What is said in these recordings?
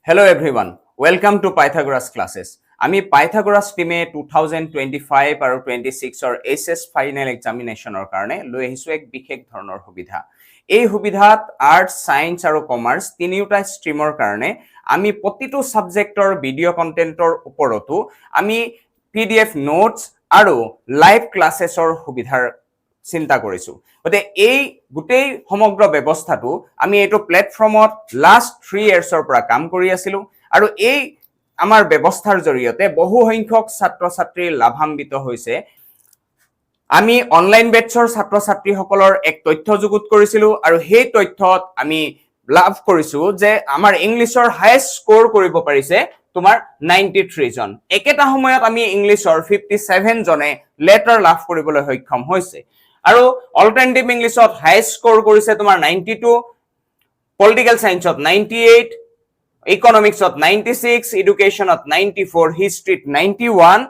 Hello everyone, welcome to Pythagoras classes. আমি Pythagoras টিমে 2025 আৰু 26 ৰ HS ফাইনেল এক্সামিনেশ্যনৰ কাৰণে লৈ আহিছো এক বিশেষ ধৰণৰ সুবিধা। এই সুবিধাত আৰ্টছ, সায়েন্স আৰু কমাৰ্চ তিনিওটা ষ্ট্ৰীমৰ কাৰণে আমি প্ৰতিটো সাবজেক্টৰ ভিডিঅ' কন্টেন্টৰ ওপৰতো আমি PDF নোটছ আৰু লাইভ ক্লাছেছৰ সুবিধাৰ চিন্তা কৰিছো। গতে এই গোটেই সমগ্ৰ ব্যৱস্থাটো আমি এইটো প্লেটফৰ্মত লাষ্ট 3 ইয়াৰ্ছৰ পৰা কাম কৰি আছিলো আৰু এই আমাৰ ব্যৱস্থাৰ জৰিয়তে বহু সংখ্যক ছাত্ৰ ছাত্ৰী লাভান্বিত হৈছে। আমি অনলাইন বেটছৰ ছাত্ৰ ছাত্ৰীসকলৰ এক তথ্য যুগুত কৰিছিলো আৰু সেই তথ্যত আমি লাভ কৰিছো যে আমাৰ ইংলিছৰ হাইয়েষ্ট স্কোৰ কৰিব পাৰিছে তোমাৰ 93 জন। একেটা সময়ত আমি ইংলিছৰ 57 জনে লেটাৰ লাভ কৰিবলৈ সক্ষম হৈছে আৰু অল্টাৰনেটিভ ইংলিছত হাইয়েষ্ট স্কোৰ কৰিছে তোমাৰ 92, পলিটিকেল সায়েন্সত 98, ইকনমিক্সত 96, এডুকেশ্যনত 94, হিষ্ট্ৰীত 91,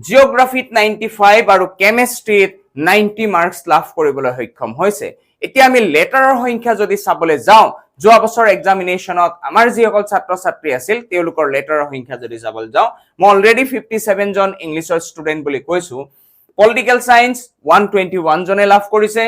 জিঅ'গ্ৰাফিত 95 আৰু কেমিষ্ট্ৰীত 90 মাৰ্কস লাভ কৰিবলৈ সক্ষম হৈছে। এতিয়া আমি লেটাৰৰ সংখ্যা যদি চাবলৈ যাওঁ, যোৱা বছৰ এক্সামিনেশ্যনত আমাৰ যিসকল ছাত্ৰ ছাত্ৰী আছিল তেওঁলোকৰ লেটাৰৰ সংখ্যা যদি চাবলৈ যাওঁ, মই অলৰেডি 57 জন ইংলিছৰ ষ্টুডেণ্ট বুলি কৈছো। পলিটিকেল সায়েন্স 121 জনে লাভ কৰিছে,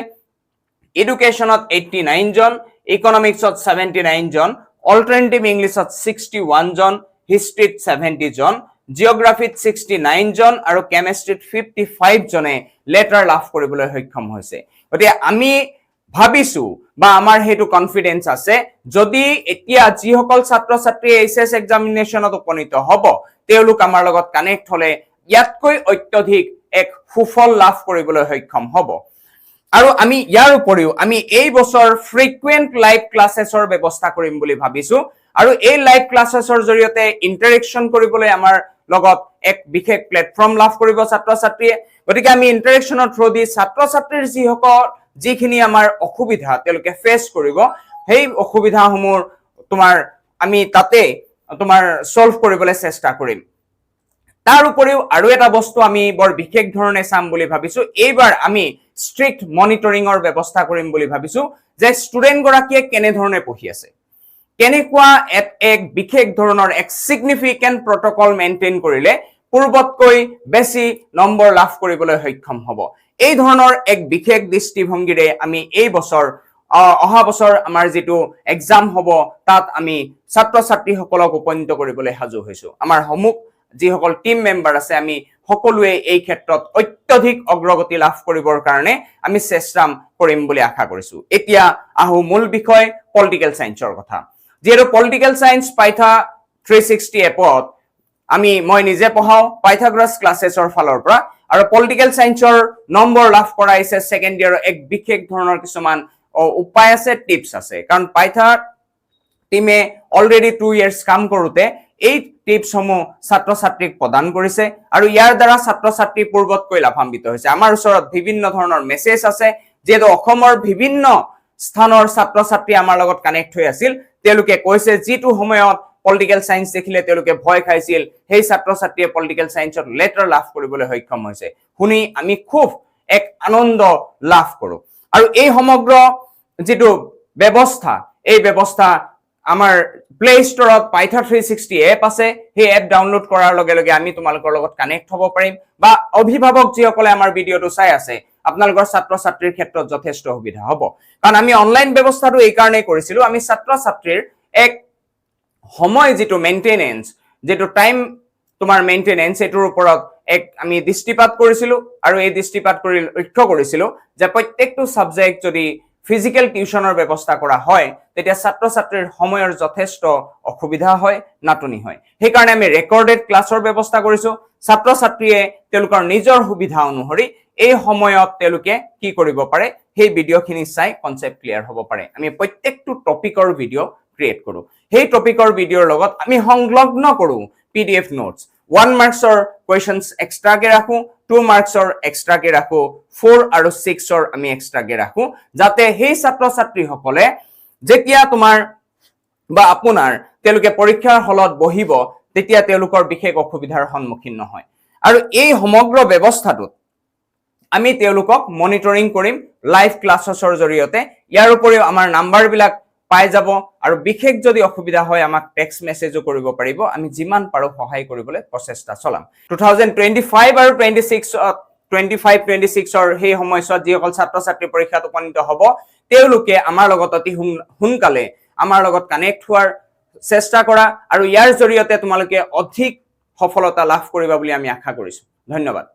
এডুকেশ্যনত 89 জন, ইকনমিক্সত 79 জন, অল্টাৰনেটিভ ইংলিছত 61 জন, হিষ্ট্ৰীত 70 জন, জিঅ'গ্ৰাফিত 69 জন আৰু কেমিষ্ট্ৰীত 55 জনে লেটাৰ লাভ কৰিবলৈ সক্ষম হৈছে। গতিকে আমি ভাবিছো বা আমাৰ হেতু কনফিডেন্স আছে যদি এতিয়া যিসকল ছাত্ৰ ছাত্ৰী এইচএছ এক্সামিনেশ্যনত উপনীত হ'ব তেওঁলোক আমাৰ লগত কানেক্ট হলে ইয়াতকৈ অত্যধিক এক সুফল লাভ কৰিবলৈ সক্ষম হ'ব। আৰু আমি ইয়াৰ উপৰিও আমি এই বছৰ ফ্ৰিকুৱেন্ট লাইভ ক্লাছেছৰ ব্যৱস্থা কৰিম বুলি ভাবিছো আৰু এই লাইভ ক্লাছেছৰ জৰিয়তে ইন্টাৰেকশ্যন কৰিবলৈ আমাৰ লগত এক বিশেষ প্লেটফৰ্ম লাভ কৰিব ছাত্ৰ ছাত্ৰীয়ে। গতিকে আমি ইন্টাৰেকশ্যনৰ থ্ৰু দি ছাত্ৰ ছাত্ৰীৰ যিখিনি আমাৰ অসুবিধা তেওঁলোকে ফেচ কৰিব সেই অসুবিধাসমূহ আমি তাতে সলভ কৰিবলৈ চেষ্টা কৰিম। তাৰ উপৰিও আৰু এটা বস্তু আমি বৰ বিশেষ ধৰণে চাম বুলি ভাবিছো, এইবাৰ আমি ষ্ট্ৰিক্ট মনিটৰিঙৰ ব্যৱস্থা কৰিম বুলি ভাবিছো যে ষ্টুডেণ্ট গৰাকীয়ে কেনে ধৰণে পঢ়ি আছে, কেনেকুৱা এক বিশেষ ধৰণৰ এক সিগনিফিকেন্ট প্ৰটোকল মেইনটেইন কৰিলে পূৰ্বতকৈ বেছি নম্বৰ লাভ কৰিবলৈ সক্ষম হ'ব। এই ধৰণৰ এক বিশেষ দৃষ্টিভংগীৰে আমি এই বছৰ অহা বছৰ আমাৰ যিটো এক্সাম হ'ব তাত আমি ছাত্ৰ ছাত্ৰীসকলক উপনীত কৰিবলৈ সাজু হৈছো। আমাৰ সমুখ যিসকল টিম মেম্বাৰ আছে আমি সকলোৱে এই ক্ষেত্ৰত অত্যধিক অগ্ৰগতি লাভ কৰিবৰ কাৰণে আমি চেষ্টা কৰিম বুলি আশা কৰিছো। এতিয়া আহো মূল বিষয় পলিটিকেল সায়েন্সৰ কথা। যিহেতু পলিটিকেল সায়েন্স পাইথা 360 এপত মই নিজে পঢ়াও পাইথাগোৰাছ ক্লাছেছৰ ফালৰ পৰা আৰু পলিটিকেল সায়েন্সৰ নম্বৰ লাভ কৰাইছে সেকেন্ড ইয়াৰৰ এক বিশেষ ধৰণৰ কিছুমান উপায় আছে, টিপছ আছে। কাৰণ পাইথা টিমে অলৰেডি 2 ইয়াৰ্ছ কাম কৰোতে এই টিপছসমূহ ছাত্ৰ ছাত্ৰীক প্ৰদান কৰিছে আৰু ইয়াৰ দ্বাৰা ছাত্ৰ ছাত্ৰী পূৰ্বতকৈ লাভান্বিত হৈছে। আমাৰ ওচৰত বিভিন্ন ধৰণৰ মেছেজ আছে, যিহেতু অসমৰ বিভিন্ন স্থানৰ ছাত্ৰ ছাত্ৰী আমাৰ লগত কানেক্ট হৈ আছিল, তেওঁলোকে কৈছে যিটো সময়ত পলিটিকেল সায়েন্স দেখিলে তেওঁলোকে ভয় খাইছিল সেই ছাত্ৰ ছাত্ৰীয়ে পলিটিকেল সায়েন্সত লেটাৰ লাভ কৰিবলৈ সক্ষম হৈছে। শুনি আমি খুব এক আনন্দ লাভ কৰো আৰু এই সমগ্ৰ যিটো ব্যৱস্থা এই ব্যৱস্থা আমাৰ প্লে ষ্টৰত পাইথা 360 এপ আছে, সেই এপ ডাউনলোড কৰাৰ লগে লগে আমি তোমালোকৰ লগত কানেক্ট হ'ব পাৰিম বা অভিভাৱক যিসকলে আমাৰ ভিডিঅ'টো চাই আছে আপোনালোকৰ ছাত্ৰ ছাত্ৰীৰ ক্ষেত্ৰত যথেষ্ট সুবিধা হ'ব। কাৰণ আমি অনলাইন ব্যৱস্থাটো এই কাৰণেই কৰিছিলো, আমি ছাত্ৰ ছাত্ৰীৰ এক সময় যিটো মেইনটেনেন্স, যিটো টাইম মেইনটেনেন্স এটোৰ ওপৰত আমি দৃষ্টিপাত কৰিছিলো আৰু এই দৃষ্টিপাত কৰি লক্ষ্য কৰিছিলো যে প্ৰত্যেকটো সাবজেক্ট যদি ফিজিক্যাল টিউশনৰ ব্যৱস্থা কৰা হয় তেতিয়া ছাত্ৰ ছাত্ৰীৰ সময়ৰ যথেষ্ট অসুবিধা হয়, নাটনি হয়। সেই কাৰণে আমি ৰেকৰ্ডেড ক্লাছৰ ব্যৱস্থা কৰিছো। ছাত্ৰ ছাত্ৰীয়ে তেওঁলোকৰ নিজৰ সুবিধা অনুসৰি এই সময়ত তেওঁলোকে কি কৰিব পাৰে সেই ভিডিঅ'খিনি চাই কনসেপ্ট ক্লিয়াৰ হ'ব পাৰে। আমি প্ৰত্যেকটো টপিকৰ ভিডিঅ' ক্ৰিয়েট কৰো, সেই টপিকৰ ভিডিঅ'ৰ লগত আমি সংলগ্ন কৰো PDF নোটছ। 1 মাৰ্কছৰ কোৱেশ্চনছ এক্সট্ৰাকে ৰাখো, 2 মাৰ্কছৰ এক্সট্ৰাকে ৰাখো, 4 আৰু 6ৰ আমি এক্সট্ৰাকে ৰাখো, যাতে সেই ছাত্ৰ ছাত্ৰীসকলে যেতিয়া আপোনাৰ তেওঁলোকে পৰীক্ষাৰ হলত বহিব তেতিয়া তেওঁলোকৰ বিশেষ অসুবিধাৰ সন্মুখীন নহয়। আৰু এই সমগ্ৰ ব্যৱস্থাটোত আমি তেওঁলোকক মনিটৰিং কৰিম লাইভ ক্লাছেছৰ জৰিয়তে। ইয়াৰ উপৰিও আমাৰ নাম্বাৰবিলাক পাই যাব আৰু বিশেষ যদি অসুবিধা হয় আমাক টেক্সট মেছেজো কৰিব পাৰিব আমি যিমান পাৰো সহায় কৰিবলৈ প্ৰচেষ্টা চলাম 2025 আৰু 25-26ৰ সেই সময়ছোৱাত যিসকল ছাত্ৰ ছাত্ৰী পৰীক্ষাত উপনীত হ'ব তেওঁলোকে আমাৰ লগত অতি সোনকালে আমাৰ লগত কানেক্ট হোৱাৰ চেষ্টা কৰা আৰু ইয়াৰ জৰিয়তে তোমালোকে অধিক সফলতা লাভ কৰিবা বুলি আমি আশা কৰিছো ধন্যবাদ